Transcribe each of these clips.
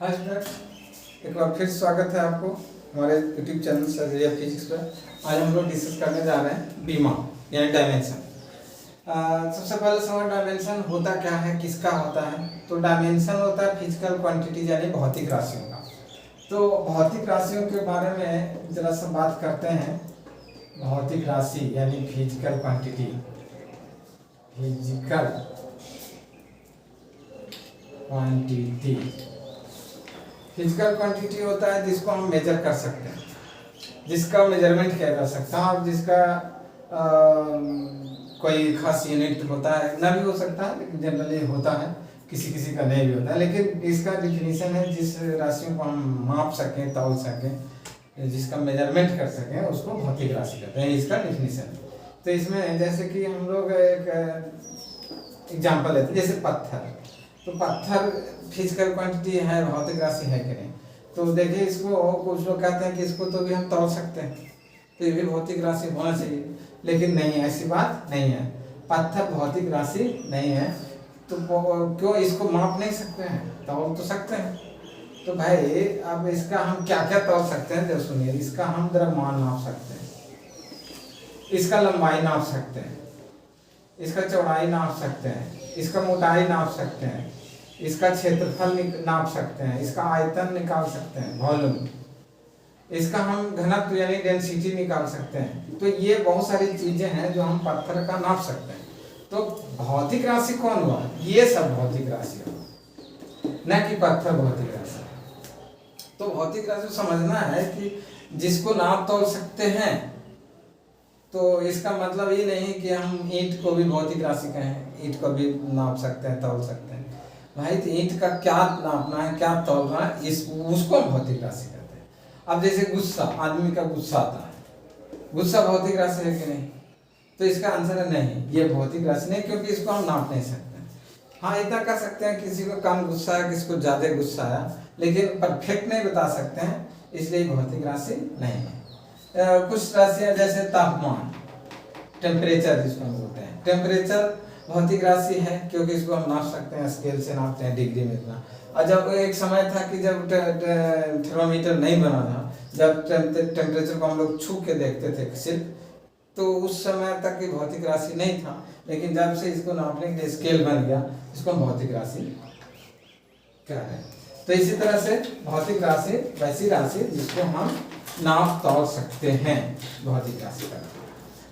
Hi student, एक बार फिर स्वागत है आपको हमारे YouTube channel surgery of physics पर। आज हम लोग डिस्कस करने जा रहे हैं बीमा यानी डायमेंशन। सबसे पहले समझ डायमेंशन होता क्या है, किसका होता है। तो डायमेंशन होता है फिजिकल क्वांटिटी यानी भौतिक राशियों का। तो भौतिक राशियों के बारे में जरा सा बात करते हैं। भौतिक राशि यानी physical quantity, physical quantity physical quantity होता है जिसको हम मेजर कर सकते हैं, जिसका मेजरमेंट किया जा सकता है और जिसका कोई खास यूनिट होता है, ना भी हो सकता है लेकिन जनरली होता है, किसी किसी का नहीं भी होता है। लेकिन इसका डिफिनीशन है जिस राशियों को हम माप सकें, तौल सकें, जिसका मेजरमेंट कर सकें, उसको भौतिक राशि कहते हैं। इसका डिफिनीशन। तो इसमें जैसे कि हम लोग एक एग्जाम्पल लेते हैं, जैसे पत्थर। तो पत्थर फिजिकल क्वांटिटी है, भौतिक राशि है कि नहीं। तो देखिए, इसको कुछ लोग कहते हैं कि इसको तो भी हम तौल सकते हैं, तो ये भी भौतिक राशि होना चाहिए, लेकिन नहीं, ऐसी बात नहीं है। पत्थर भौतिक राशि नहीं है, तो क्यों इसको माप नहीं सकते हैं, तौल तो सकते हैं। तो भाई अब इसका हम क्या क्या तौल सकते हैं, जब सुनिए। इसका हम द्रव्यमान नाप सकते हैं, इसका लंबाई नाप सकते हैं, इसका चौड़ाई नाप सकते हैं, इसका मोटाई नाप सकते हैं, इसका क्षेत्रफल नाप सकते हैं, इसका आयतन निकाल सकते हैं, वॉल्यूम, इसका हम घनत्व यानी डेंसिटी निकाल सकते हैं। तो ये बहुत सारी चीजें हैं जो हम पत्थर का नाप सकते हैं। तो भौतिक राशि कौन हुआ? ये सब भौतिक राशि हुआ, न कि पत्थर भौतिक राशि। तो भौतिक राशि समझना है कि जिसको नाप तोल सकते हैं। तो इसका मतलब ये नहीं कि हम ईंट को भी भौतिक राशि कहें, ईंट को भी नाप सकते हैं, तौल सकते हैं। भाई तो ईंट का क्या नापना है, क्या तौलना है, उसको हम भौतिक राशि कहते हैं। अब जैसे गुस्सा, आदमी का गुस्सा आता है, गुस्सा भौतिक राशि है कि नहीं? तो इसका आंसर है नहीं, ये भौतिक राशि नहीं, क्योंकि इसको हम नाप नहीं सकते। हाँ, इतना कर सकते हैं किसी को कम गुस्सा है, किसी को ज्यादा गुस्सा है, लेकिन परफेक्ट नहीं बता सकते हैं, इसलिए भौतिक राशि नहीं है। कुछ राशियां जैसे तापमान, टेम्परेचर जिसको हम बोलते हैं, टेम्परेचर भौतिक राशि है, क्योंकि इसको हम नाप सकते हैं, स्केल से नापते हैं, डिग्री में इतना। और जब एक समय था कि जब थर्मामीटर नहीं बना था, जब टेम्परेचर को हम लोग छू के देखते थे सिर्फ, तो उस समय तक की भौतिक राशि नहीं था। लेकिन जब से इसको नापने के लिए स्केल बन गया, इसको हम भौतिक राशि कह रहे हैं। तो इसी तरह से भौतिक राशि वैसी राशि जिसको हम नाप तौल सकते हैं, भौतिक राशि का।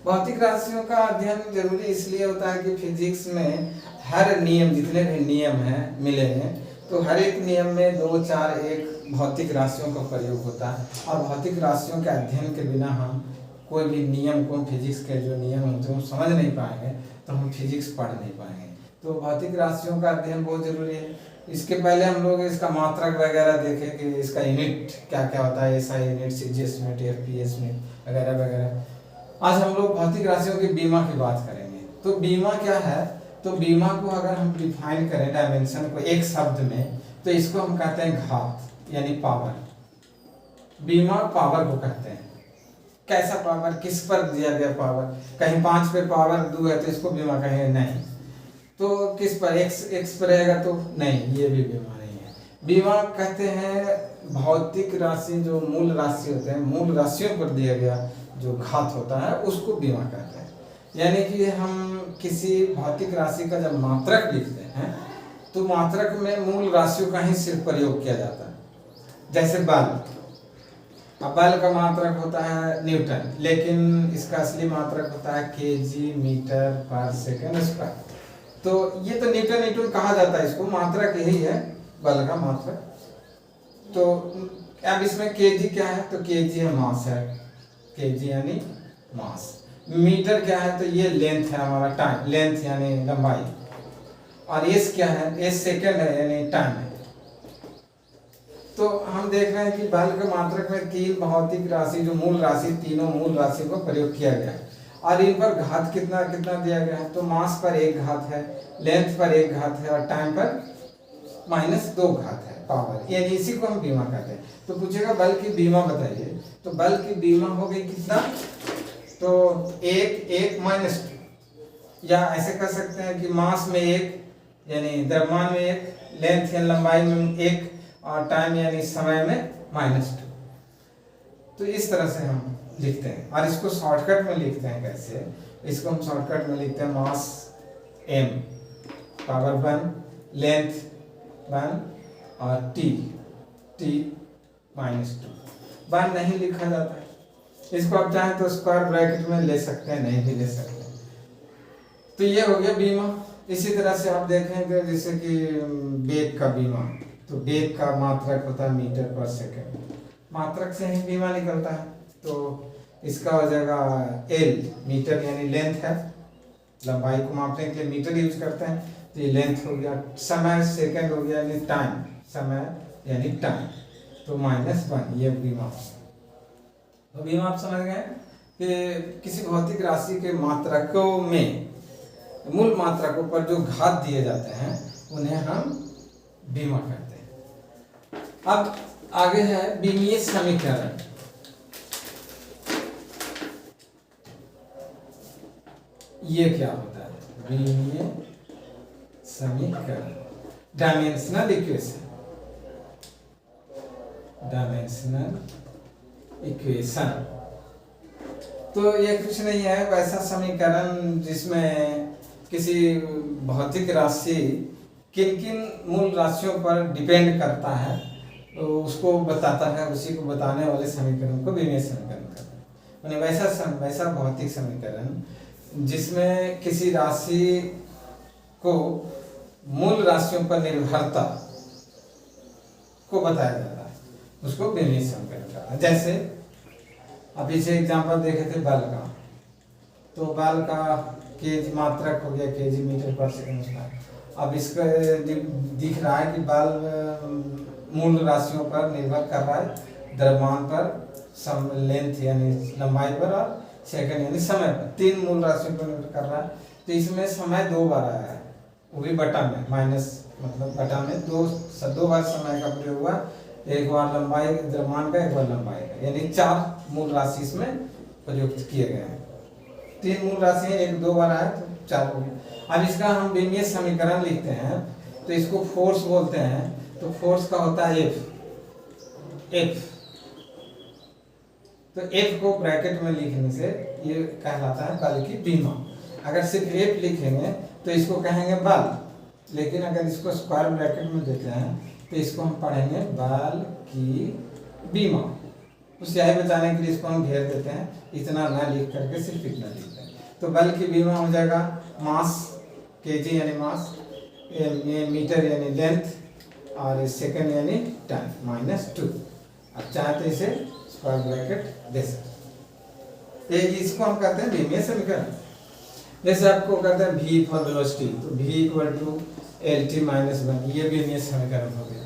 भौतिक राशियों का अध्ययन जरूरी इसलिए होता है कि फिजिक्स में हर नियम, जितने भी नियम हैं मिले हैं, तो हर एक नियम में 2, 4, 1 भौतिक राशियों का प्रयोग होता है। और भौतिक राशियों के अध्ययन के बिना हम कोई भी नियम को, फिजिक्स के जो नियम होते हैं, समझ नहीं पाएंगे, तो हम फिजिक्स पढ़ नहीं पाएंगे। तो भौतिक राशियों का अध्ययन बहुत जरूरी है। इसके पहले हम लोग इसका मात्रक वगैरह देखे कि इसका यूनिट क्या क्या होता है, ऐसा unit, CGS unit, FPS unit वगैरह वगैरह। आज हम लोग भौतिक राशियों की बीमा की बात करेंगे। तो बीमा क्या है? तो बीमा को अगर हम डिफाइन करें, डायमेंशन को एक शब्द में, तो इसको हम कहते हैं घात यानी पावर। बीमा पावर को कहते हैं। कैसा पावर? किस पर दिया गया पावर? कहीं 5 पे पावर 2 है तो इसको बीमा कहेंगे? नहीं। तो किस पर? एक्स पर रहेगा तो नहीं, ये भी बीमा नहीं है। बीमा कहते हैं भौतिक राशि, जो मूल राशि होते हैं, मूल राशियों पर दिया गया जो घात होता है, उसको बीमा कहते हैं। यानी कि हम किसी भौतिक राशि का जब मात्रक लिखते हैं, तो मात्रक में मूल राशियों का ही सिर्फ प्रयोग किया जाता है। जैसे बल, अब बल का मात्रक होता है न्यूटन, लेकिन इसका असली मात्रक होता है केजी मीटर पर सेकंड स्क्वायर। तो ये तो न्यूटन कहा जाता है, इसको मात्रक यही है, बल का मात्रक। तो अब इसमें केजी क्या है? तो केजी है मास है, केजी यानी मास। मीटर क्या है? तो ये लेंथ है हमारा, टाइम, लेंथ यानी लंबाई। और एस क्या है? एस सेकंड है यानी टाइम है। तो हम देख रहे हैं कि बल के मात्रक में 3 भौतिक राशि, जो मूल राशि, तीनों मूल राशि को प्रयोग किया गया है। और इन पर घात कितना कितना दिया गया है? तो मास पर 1 घात है, लेंथ पर 1 घात है, और टाइम पर -2 घात है, पावर। यानी इसी को हम बीमा कहते हैं। तो पूछेगा बल की बीमा बताइए, तो बल की बीमा हो गई कितना? तो 1 -2, या ऐसे कर सकते हैं कि मास में 1 यानी द्रव्यमान में 1, लेंथ या लंबाई में 1, और टाइम यानी समय में -2। तो इस तरह से हम लिखते हैं। और इसको शॉर्टकट में लिखते हैं कैसे? इसको हम शॉर्टकट में लिखते हैं मास m पावर 1 लेंथ 1 और t -2। 1 नहीं लिखा जाता है। इसको आप चाहें तो स्क्वायर ब्रैकेट में ले सकते हैं, नहीं भी ले सकते हैं। तो ये हो गया बीमा। इसी तरह से आप देखेंगे जैसे कि वेग का बीमा, तो वेग का मात्रक होता है मीटर पर सेकंड, मात्रक से ही बीमा निकलता है। तो इसका हो जाएगा L, मीटर यानी लेंथ है, लंबाई को मापने के लिए मीटर यूज करते हैं, तो ये लेंथ हो गया। समय सेकंड हो गया यानी टाइम, समय यानी टाइम, तो -1 ये बीमा। तो बीमा आप समझ गए कि किसी भौतिक राशि के मात्रकों में मूल मात्रकों पर जो घात दिए जाते हैं उन्हें हम बीमा कहते हैं। अब आगे है बीमीय समीकरण। ये क्या होता है? बीमीय समीकरण, डायमेंशनल इक्वेशन, डायमेंशनल इक्वेशन। तो ये कुछ नहीं है वैसा समीकरण जिसमें किसी भौतिक राशि किन किन मूल राशियों पर डिपेंड करता है, तो उसको बताता है, उसी को बताने वाले समीकरण को बीमीय समीकरण कहते हैं। वैसा भौतिक समीकरण जिसमें किसी राशि को मूल राशियों पर निर्भरता को बताया जाता है, उसको बीमीय समीकरण कहते हैं। जैसे अभी से एग्जाम्पल देखे थे बल का, तो बल का केजी मात्रक हो गया केजी मीटर पर सेकंड स्क्वायर। अब इसका दिख रहा है कि बल मूल राशियों पर निर्भर कर रहा है, द्रव्यमान पर, लेंथ यानी लंबाई पर, और सेकंड यानी समय पर, 3 मूल राशियों पर निर्भर कर रहा है। तो इसमें समय 2 बार आया है, वो भी बटा में, माइनस मतलब बटा में 2 बार समय का प्रयोग हुआ, एक बार लंबाई द्रव्यमान का, एक बार लंबाई का, यानी 4 मूल राशि इसमें प्रयुक्त किए गए हैं। 3 मूल राशि 1-2 बार आया तो 4 हो गए। अब इसका हम बीमीय समीकरण लिखते हैं, तो इसको फोर्स बोलते हैं। तो फोर्स का होता है F। तो F को ब्रैकेट में लिखने से ये कहलाता है बल की बीमा। अगर सिर्फ F लिखेंगे तो इसको कहेंगे बल, लेकिन अगर इसको स्क्वायर ब्रैकेट में देते हैं तो इसको हम पढ़ेंगे बल की बीमा। तो स्याही बचाने के लिए इसको हम घेर देते हैं, इतना ना लिख करके सिर्फ इतना लिखते हैं। तो बल की बीमा हो जाएगा मास, केजी यानी मास, मीटर यानी लेंथ, और सेकंड यानी टाइम -2। अब चाहे तो इसे स्क्वायर ब्रैकेट दे सकते हैं। इसको हम कहते हैं बीमीय समीकरण। जैसे आपको कहते हैं v फॉर वेलोसिटी, तो v = LT - 1, ये बीमीय समीकरण हो गया।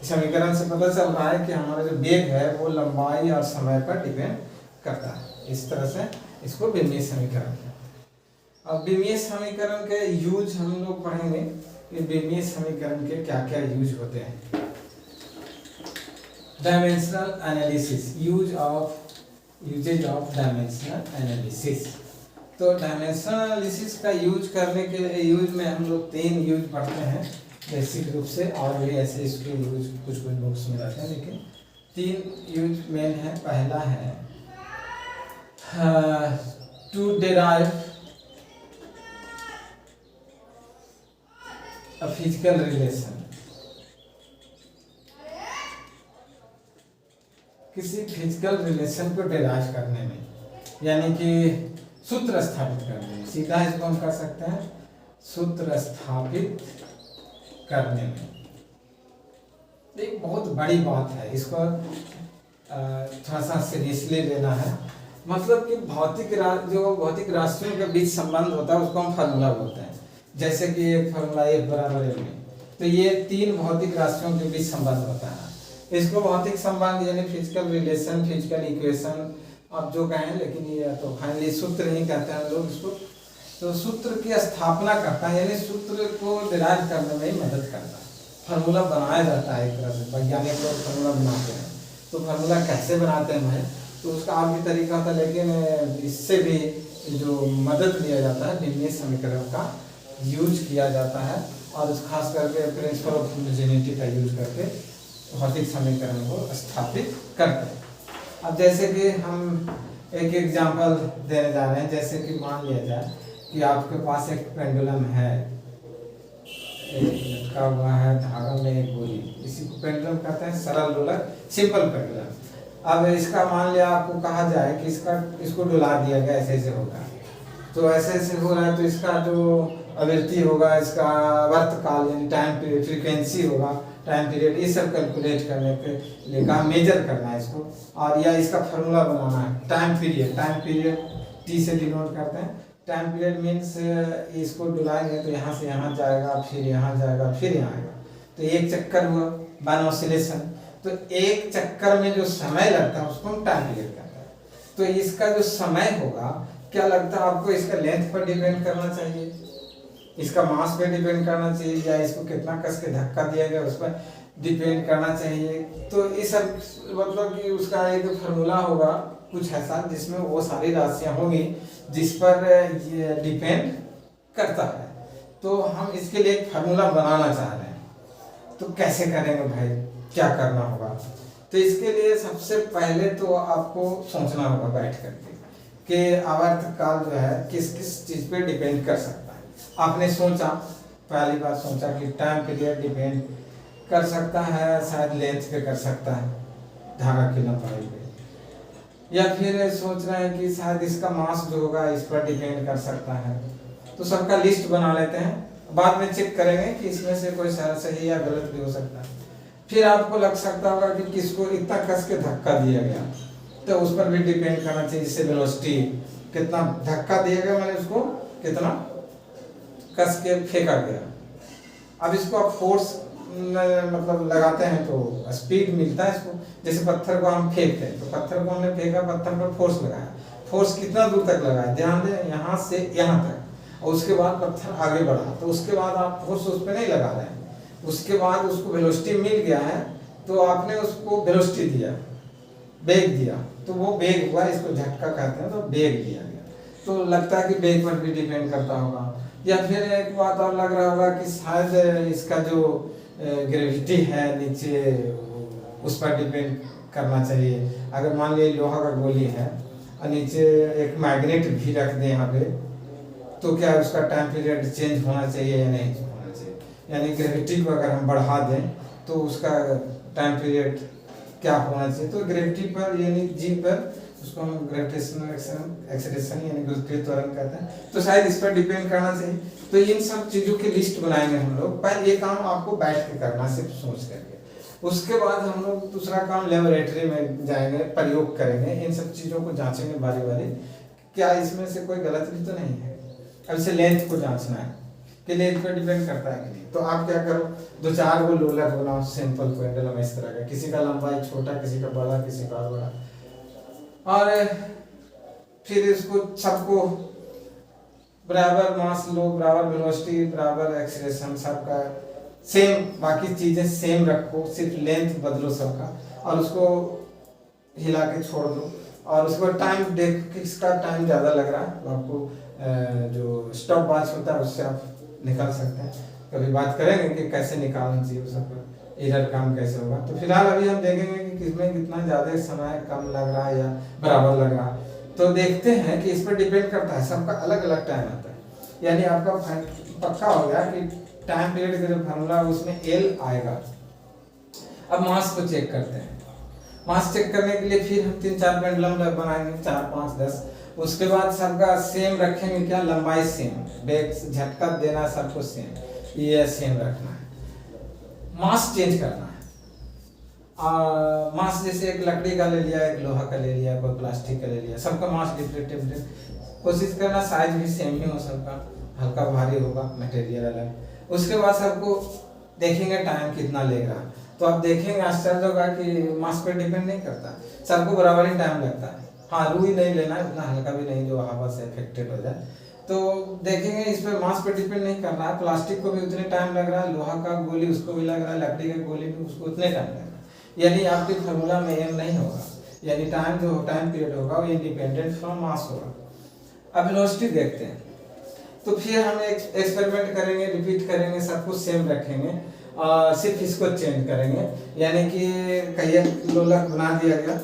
समीकरण से पता चल रहा है कि हमारा जो वेग है वो लंबाई और समय पर डिपेंड करता है। इस तरह से इसको बीमीय समीकरण है। अब बीमीय समीकरण के यूज हम लोग पढ़ेंगे कि बीमीय समीकरण के क्या क्या यूज होते हैं। Dimensional analysis, uses of dimensional analysis. तो डायमेंशनल एनालिसिस का यूज करने के यूज में हम लोग 3 यूज पढ़ते हैं बेसिक रूप से, और भी ऐसे इसके यूज कुछ बुक्स में रहते हैं, लेकिन 3 यूज मेन है। पहला है to derive a physical relation, किसी फिजिकल रिलेशन को डिराइव करने में, यानी कि सूत्र स्थापित करने में, सीधा इसको हम कर सकते हैं सूत्र स्थापित करने में। एक बहुत बड़ी बात है, इसको थोड़ा सा सीरियसली लेना है। मतलब कि जो भौतिक राशियों के बीच संबंध होता है उसको हम फार्मूला बोलते हैं। जैसे कि एक फार्मूला F = m, तो ये 3 भौतिक राशियों के बीच संबंध होता है। इसको भौतिक संबंध यानी फिजिकल रिलेशन, फिजिकल इक्वेशन आप जो कहें, लेकिन ये तो फाइनली सूत्र ही कहते हैं लोग इसको। तो सूत्र की स्थापना करता है, यानी सूत्र को डिराइव करने में ही मदद करता है। फार्मूला बनाया जाता है एक तरह से, वैज्ञानिक लोग फार्मूला बनाते हैं। तो फार्मूला कैसे बनाते हैं तो उसका और भी तरीका होता है, लेकिन इससे भी जो मदद लिया जाता है बीमीय समीकरण का यूज किया जाता है, और खास करके प्रिंसिपल ऑफ होमोजेनिटी का यूज करके भौतिक समीकरण को स्थापित करते हैं। अब जैसे कि हम एक एग्जाम्पल देने जा रहे हैं, जैसे कि मान लिया जाए कि आपके पास एक पेंडुलम है, लटका हुआ है धागा में एक गोली, इसी को पेंडुलम कहते हैं, सरल लोलक, सिंपल पेंडुलम। अब इसका मान लिया आपको कहा जाए कि इसको डुला दिया गया, ऐसे ऐसे होगा, तो ऐसे ऐसे हो रहा है, तो इसका जो आवृत्ति होगा, इसका वर्तकाल यानी टाइम पीरियड, फ्रीक्वेंसी होगा, टाइम पीरियड, ये सब कैलकुलेट करने के लिए कहा, मेजर करना है इसको, और या इसका फार्मूला बनाना है। टाइम पीरियड टी से डिनोट करते हैं। टाइम पीरियड मीन्स इसको डुलाएंगे तो यहाँ से यहाँ जाएगा, फिर यहाँ जाएगा, फिर यहाँ आएगा, तो एक चक्कर हुआ, वन ऑसिलेशन। तो एक चक्कर में जो समय लगता है उसको हम टाइम पीरियड कहते हैं। तो इसका जो समय होगा, क्या लगता है आपको, इसका लेंथ पर डिपेंड करना चाहिए, इसका मास पे डिपेंड करना चाहिए, या इसको कितना कस के धक्का दिया गया उस पर डिपेंड करना चाहिए। तो ये सब मतलब कि उसका एक फार्मूला होगा कुछ ऐसा जिसमें वो सारी राशियां होंगी जिस पर ये डिपेंड करता है। तो हम इसके लिए एक फार्मूला बनाना चाह रहे हैं, तो कैसे करेंगे भाई, क्या करना होगा? तो इसके लिए सबसे पहले तो आपको सोचना होगा बैठ करके कि आवर्तकाल जो है किस किस चीज पे डिपेंड कर सकता है। आपने सोचा, पहली बार सोचा कि टाइम पीरियड डिपेंड कर सकता है, शायद लेंथ पे कर सकता है, धागा की लंबाई पे, या फिर सोच रहे हैं कि शायद इसका मास जो होगा इस पर डिपेंड कर सकता है। तो सबका लिस्ट बना लेते हैं, बाद में चेक करेंगे कि इसमें से कोई सही या गलत भी हो सकता है। फिर आपको लग सकता होगा कि किसको इतना कस के धक्का दिया गया, तो उस पर भी डिपेंड करना चाहिए, जैसे वेलोसिटी, कितना धक्का दिया गया, मैंने उसको कितना कस के फेंका गया। अब इसको आप फोर्स मतलब लगाते हैं तो स्पीड मिलता है इसको। जैसे पत्थर को हम फेंकते हैं, तो पत्थर को हमने फेंका, पत्थर पर फोर्स लगाया, फोर्स कितना दूर तक लगाया, ध्यान दें, यहाँ से यहाँ तक, और उसके बाद पत्थर आगे बढ़ा, तो उसके बाद आप फोर्स उस पर नहीं लगा रहे हैं, उसके बाद उसको वेलोसिटी मिल गया है, तो आपने उसको वेलोसिटी दिया, बेग दिया, तो वो बेग हुआ, इसको झटका कहते हैं, तो बेग दिया गया। तो लगता है कि बेग पर भी डिपेंड करता होगा। या फिर एक बात और लग रहा होगा कि शायद इसका जो ग्रेविटी है नीचे, उस पर डिपेंड करना चाहिए। अगर मान लीजिए लोहा का गोली है और नीचे एक मैग्नेट भी रख दें यहाँ पे, तो क्या उसका टाइम पीरियड चेंज होना चाहिए या नहीं होना चाहिए? यानी ग्रेविटी को अगर हम बढ़ा दें तो उसका टाइम पीरियड क्या होना चाहिए? तो ग्रेविटी पर यानी जी पर, उसको हम ग्रेविटेशनल एक्सेलरेशन यानी गुरुत्वीय त्वरण कहते हैं, तो शायद इस पर डिपेंड करना चाहिए। तो इन सब चीज़ों की लिस्ट बनाएंगे हम लोग। पहले ये काम आपको बैठ के करना, सिर्फ सोच करके। उसके बाद हम लोग दूसरा काम लेबोरेटरी में जाएंगे, प्रयोग करेंगे, इन सब चीज़ों को जांचेंगे बारी बारी, क्या इसमें से कोई गलत भी तो नहीं है। अब इसे लेंथ को जांचना है कि लेंथ पर डिपेंड करता है कि नहीं। तो आप क्या करो, 2-4 वो लोलक बनाओ, सिंपल पेंडुलम इस तरह का, किसी का लंबाई छोटा, किसी का बड़ा, किसी का बड़ा, और फिर इसको सबको बराबर मास लो, बराबर वेलोसिटी, बराबर एक्सीलरेशन, सबका सेम, बाकी चीजें सेम रखो, सिर्फ लेंथ बदलो सबका, और उसको हिला के छोड़ दो। और उसको टाइम देख, किसका टाइम ज़्यादा लग रहा है, तो आपको जो स्टॉप वॉच होता है उससे आप निकाल सकते हैं। कभी बात करेंगे कि कैसे निकालना चाहिए, उसका एरर काम कैसे होगा। तो फिलहाल अभी हम देखेंगे कि किसमें कितना ज़्यादा समय कम लग रहा है या बराबर लग रहा है। तो देखते हैं कि इस पर डिपेंड करता है, सबका अलग अलग टाइम आता है। यानी आपका पक्का हो गया कि टाइम पीरियड का जो फार्मूला है उसमें एल आएगा। अब मास को चेक करते हैं। मास चेक करने के लिए फिर हम 3-4 पेंडुलम बनाएंगे, 4, 5, 10। उसके बाद सबका सेम रखेंगे, क्या लंबाई सेम, बेग झटका देना सबको सेम, ये सेम रखना है। मास चेंज करना है। मास जैसे एक लकड़ी का ले लिया, एक लोहा का ले लिया, कोई प्लास्टिक का ले लिया, सबका मास डिफरेंट। कोशिश करना साइज भी सेम ही हो सबका, हल्का भारी होगा, मटेरियल अलग। उसके बाद सबको देखेंगे टाइम कितना लेगा, तो आप देखेंगे आश्चर्य होगा कि मास पर डिपेंड नहीं करता, सबको बराबर ही टाइम लगता है। हाँ, रुई नहीं लेना, इतना हल्का भी नहीं जो हवा से अफेक्टेड हो जाए। तो देखेंगे इस पर मास पर डिपेंड नहीं कर रहा है, प्लास्टिक को भी उतने टाइम लग रहा है, लोहा का गोली उसको भी लग रहा है, लकड़ी का गोली भी उसको उतने टाइम लग रहा है। यानी आपके फार्मूला में एम नहीं होगा, यानी टाइम जो टाइम पीरियड होगा वो इंडिपेंडेंट फ्रॉम मास होगा। अब वेलोसिटी देखते हैं, तो फिर हम एक एक्सपेरिमेंट करेंगे, रिपीट करेंगे, सब कुछ सेम रखेंगे, और सिर्फ इसको चेंज करेंगे, यानी कि कई एक लोलक बना दिया गया,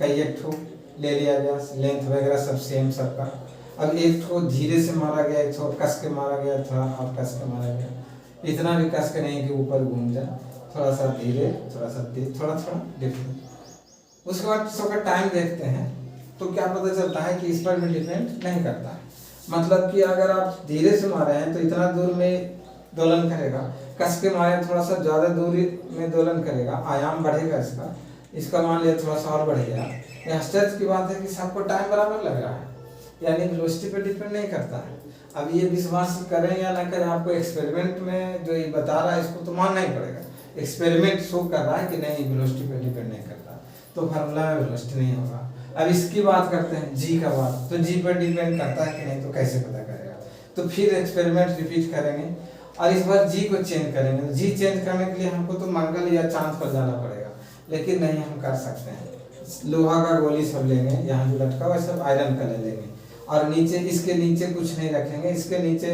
कई एक ठो ले लिया गया, लेंथ वगैरह सब सेम सबका। अब एक ठो धीरे से मारा गया, एक ठो कस के मारा गया, थोड़ा और कस के मारा गया, इतना भी कस के नहीं कि ऊपर घूम जाए, थोड़ा सा धीरे, थोड़ा सा तेज, थोड़ा थोड़ा डिफरेंट। उसके बाद सबका टाइम देखते हैं तो क्या पता चलता है कि इस पर भी डिपेंड नहीं करता है। मतलब कि अगर आप धीरे से मारे हैं तो इतना दूर में दोलन करेगा, कस के मारे थोड़ा सा ज़्यादा दूरी में दोलन करेगा, आयाम बढ़ेगा इसका, इसका मान लिया थोड़ा सा और बढ़ गया। यह आश्चर्य की बात है कि सबको टाइम बराबर लग रहा है, यानी वेलोसिटी पे डिपेंड नहीं करता है। अब ये विश्वास करें या ना करें, आपको एक्सपेरिमेंट में जो ये बता रहा है इसको तो मानना ही पड़ेगा। एक्सपेरिमेंट शो कर रहा है कि नहीं वेलोसिटी पे डिपेंड नहीं करता, तो फार्मूला में वेलोसिटी नहीं होगा। अब इसकी बात करते हैं जी का बात, तो जी पर डिपेंड करता है कि नहीं, तो कैसे पता करेगा। तो फिर एक्सपेरिमेंट रिपीट करेंगे और इस बार जी को चेंज करेंगे। जी चेंज करने के लिए हमको तो मंगल या चांद पर जाना पड़ेगा, लेकिन नहीं हम कर सकते हैं। लोहा का गोली सब लेंगे, यहाँ जो लटका हुआ सब आयरन का ले लेंगे, और नीचे इसके नीचे कुछ नहीं रखेंगे, इसके नीचे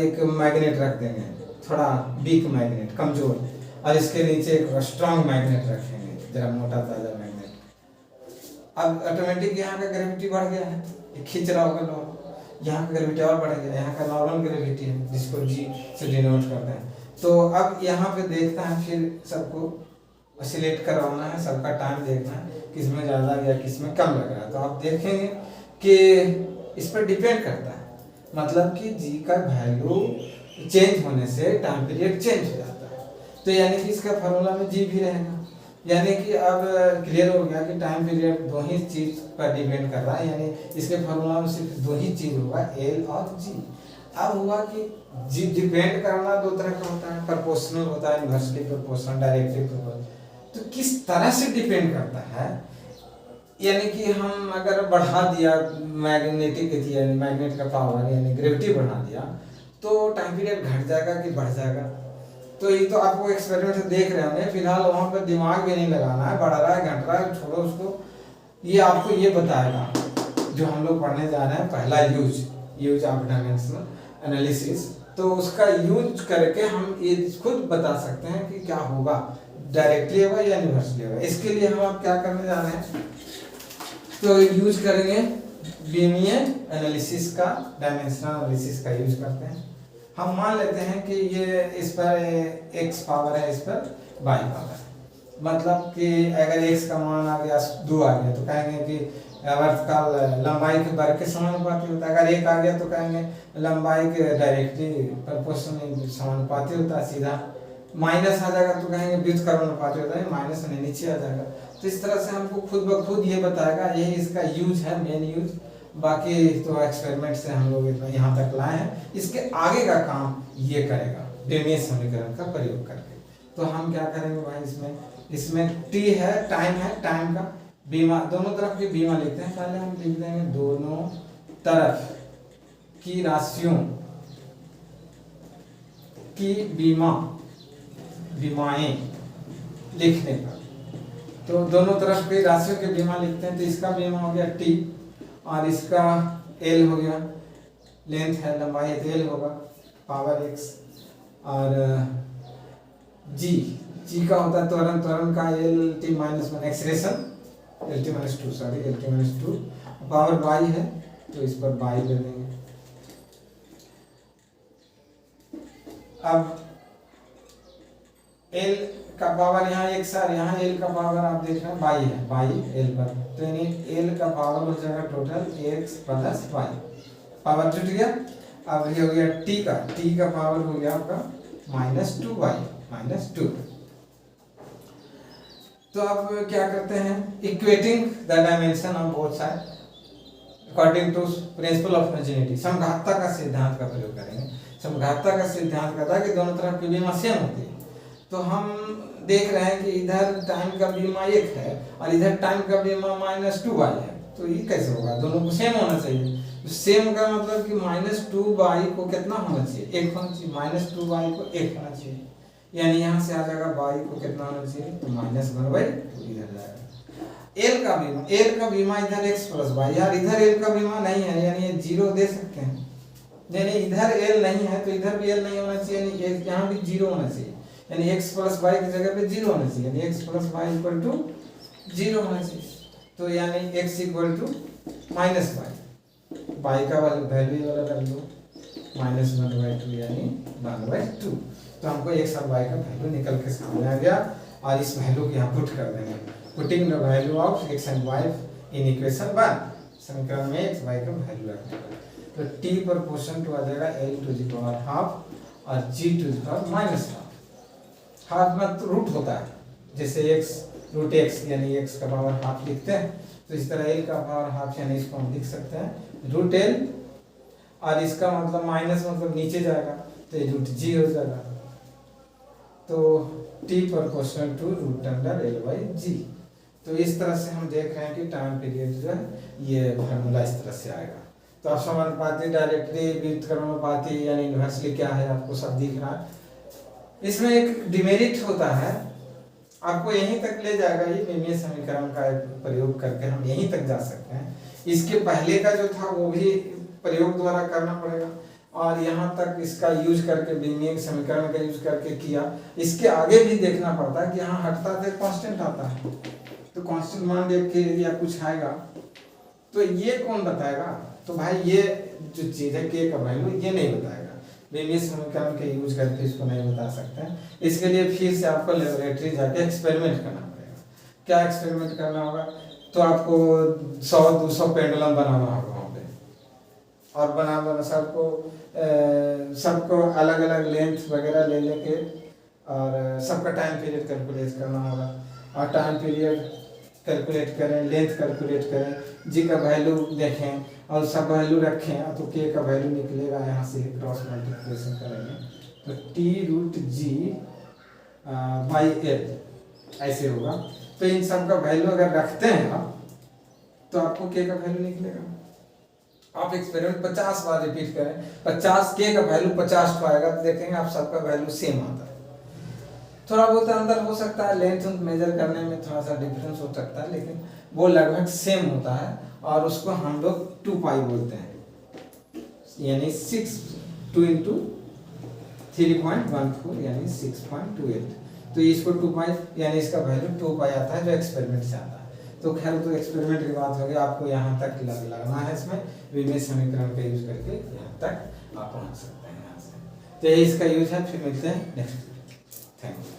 एक मैग्नेट रख देंगे, थोड़ा वीक मैग्नेट कमजोर, और इसके नीचे एक स्ट्रांग मैग्नेट रखेंगे, जरा मोटा ताजा मैग्नेट। अब ऑटोमेटिक यहाँ का ग्रेविटी बढ़ गया है, ये खींच रहा होगा लोहा, यहाँ का ग्रेविटी और बढ़ गया, यहाँ का नॉर्मल ग्रेविटी है जिसको जी से डिनोट करते हैं। तो अब यहाँ पे देखता है, फिर सबको ऑसिलेट करवाना है, सबका टाइम देखना है किसमें ज़्यादा या किसमें कम लग रहा है। तो आप देखेंगे कि इस पर डिपेंड करता है, मतलब कि जी का वैल्यू चेंज होने से टाइम पीरियड चेंज हो जाता है। तो यानी कि इसका फार्मूला में जी भी रहेगा, यानी कि अब क्लियर हो गया कि टाइम पीरियड दो ही चीज पर डिपेंड कर रहा है, यानी इसके फार्मूला में सिर्फ दो ही चीज होगा, एल और जी। अब हुआ कि जी डिपेंड करना दो तरह का होता है, प्रोपोर्शनल होता है, इनवर्सली प्रोपोर्शनल, डायरेक्टली प्रोपोर्शनल। तो किस तरह से डिपेंड करता है, यानी कि हम अगर बढ़ा दिया मैग्नेटिक यानी मैग्नेट का पावर यानी ग्रेविटी बढ़ा दिया तो टाइम पीरियड घट जाएगा कि बढ़ जाएगा। तो ये तो आपको एक्सपेरिमेंट से देख रहे होंगे, फिलहाल वहाँ पर दिमाग भी नहीं लगाना है, बढ़ रहा है घट रहा है छोड़ो उसको, ये आपको ये बताएगा जो हम लोग पढ़ने जा रहे हैं, पहला यूज ऑफ डायमेंशनल एनालिसिस। तो उसका यूज करके हम ये खुद बता सकते हैं कि क्या होगा, डायरेक्टली होगा या इनवर्सली होगा। इसके लिए हम अब क्या करने जा रहे हैं, तो यूज करेंगे बीमीय एनालिसिस का, डायमेंशनल एनालिसिस का यूज करते हैं। हम मान लेते हैं कि ये इस पर x पावर है, इस पर y पावर है, मतलब कि अगर x का मान आ गया 2 आ गया तो कहेंगे कि अर्थ का लंबाई के वर्ग के समानुपाती होता है। अगर 1 आ गया तो कहेंगे लंबाई के डायरेक्टली प्रोपोर्शनल समानुपाती होता है, सीधा माइनस आ जाएगा तो कहेंगे व्युत्क्रमानुपाती होता है, माइनस नहीं नीचे आ जाएगा। तो इस तरह से हमको खुद ब खुद ये बताएगा, यही इसका यूज है, मेन यूज। बाकी तो एक्सपेरिमेंट से हम लोग इतना यहाँ तक लाए हैं, इसके आगे का काम ये करेगा डेमियन समीकरण का प्रयोग करके। तो हम क्या करेंगे भाई, इसमें टी है, टाइम का बीमा, दोनों तरफ की बीमा लिखते हैं। पहले हम लिख देंगे दोनों तरफ की राशियों की बीमाएं लिखने का, तो दोनों तरफ की राशियों के बीमा लिखते हैं। तो इसका बीमा हो गया टी, और इसका एल हो गया, लेंथ है लंबाई है तो एल होगा पावर एक्स, और जी का होता है त्वरण का L T minus one, acceleration L T minus two, sorry L T minus two, power Y है तो इस पर वाई ले देंगे। अब एल का पावर यहाँ एक सार, यहाँ एल का पावर आप देख रहे हैं वाई है, वाई एल पर, तो यानी एल का पावर हो जाएगा total X plus Y, power जुट गया। अब ये हो गया टी का पावर हो गया आपका माइनस 2y माइनस 2। तो अब क्या करते हैं, equating the dimension of both side according to principle of homogeneity, समघातता का सिद्धांत का प्रयोग करेंगे। समघातता का सिद्धांत कहता है कि दोनों तरफ की बीमा सेम होती है। तो हम देख रहे हैं कि इधर टाइम का बीमा 1 है और इधर टाइम का बीमा माइनस 2y है, तो ये कैसे होगा, दोनों को सेम होना चाहिए। तो सेम का मतलब कि माइनस 2y को कितना होना चाहिए, 1 होना चाहिए, माइनस 2y को 1 होना चाहिए, यानी यहाँ से आ जाएगा y को कितना होना चाहिए, तो माइनस 1/2 इधर जाएगा। एल का बीमा इधर x प्लस वाई, यार इधर एल का बीमा नहीं है, यानी ये 0 दे सकते हैं, यानी इधर एल नहीं है तो इधर भी एल नहीं होना चाहिए, यानी यहाँ भी जीरो होना चाहिए, यानी एक्स प्लस वाई की जगह पे जीरो होना चाहिए, यानी X plus Y equal to zero होना चाहिए। तो यानी X equal to minus Y का वैल्यू वाला रख दो -1/2 यानी 1/2। तो हमको एक्स और वाई का वैल्यू निकल के सामने आ गया और इस वैल्यू को यहाँ पुट कर देंगे, putting the value of X and Y in equation 1, समीकरण में एक्स वाई का वैल्यू रखने का। तो t प्रोपोर्शन टू आ जाएगा l to the power half और g to the power -half. Half में तो रूट होता है, जैसे x रूट x यानी x का पावर हाफ लिखते हैं, तो इस तरह l का पावर हाफ यानी इसको हम लिख सकते हैं रूट l, और इसका मतलब माइनस मतलब नीचे जाएगा तो ये रूट g हो जाएगा। तो t proportional to root under l/g। तो इस तरह से हम देख रहे हैं कि टाइम पीरियड जो है ये फार्मूला इस तरह से आएगा। तो आप समानुपाती, डायरेक्टली, व्युत्क्रमानुपाती यानी इन्वर्सली क्या है आपको सब दिख रहा है। इसमें एक डिमेरिट होता है, आपको यहीं तक ले जाएगा, ये विमीय समीकरण का प्रयोग करके हम यहीं तक जा सकते हैं। इसके पहले का जो था वो भी प्रयोग द्वारा करना पड़ेगा, और यहाँ तक इसका यूज करके विमीय समीकरण का यूज करके किया। इसके आगे भी देखना पड़ता है कि यहाँ हटता तो कांस्टेंट आता है, तो कांस्टेंट मान देख के या कुछ आएगा तो ये कौन बताएगा? तो भाई ये जो चीज है के का वैल्यू ये नहीं बताएगा, विमीय समीकरण के यूज करके इसको नहीं बता सकते हैं। इसके लिए फिर से आपको लेबोरेटरी जाके एक्सपेरिमेंट करना पड़ेगा। क्या एक्सपेरिमेंट करना होगा? तो आपको 100-200 पेंडुलम बनाना होगा वहाँ पे, और बना सबको अलग अलग लेंथ वगैरह ले लेके और सबका टाइम पीरियड कैलकुलेट करना होगा, और टाइम पीरियड कैलकुलेट करें, लेंथ कैलकुलेट करें, जी का वैल्यू देखें और सब वैल्यू रखें, तो के का वैल्यू निकलेगा, यहाँ से क्रॉस मल्टीप्लिकेशन करेंगे तो t√g बाई l ऐसे होगा। तो इन सब का वैल्यू अगर रखते हैं आप तो आपको के का वैल्यू निकलेगा। आप एक्सपेरिमेंट 50 बार रिपीट करें, 50 के का वैल्यू 50 आएगा तो देखेंगे आप सबका वैल्यू सेम आता है। थोड़ा बहुत अंदर हो सकता है, लेंथ मेजर करने में थोड़ा सा डिफरेंस हो सकता है, लेकिन वो लगभग सेम होता है, और उसको हम लोग 2π बोलते हैं, यानी 2 × 3.14 यानी 6.28। तो इसको 2π यानी इसका वैल्यू 2π आता है जो एक्सपेरिमेंट से आता है। तो खैर तो एक्सपेरिमेंट की बात होगी, आपको यहाँ तक लगना है, इसमें विमीय समीकरण का यूज करके यहाँ तक आप पहुँच सकते हैं यहाँ से। तो ये इसका यूज है, फिर मिलते हैं नेक्स्ट। Thank you.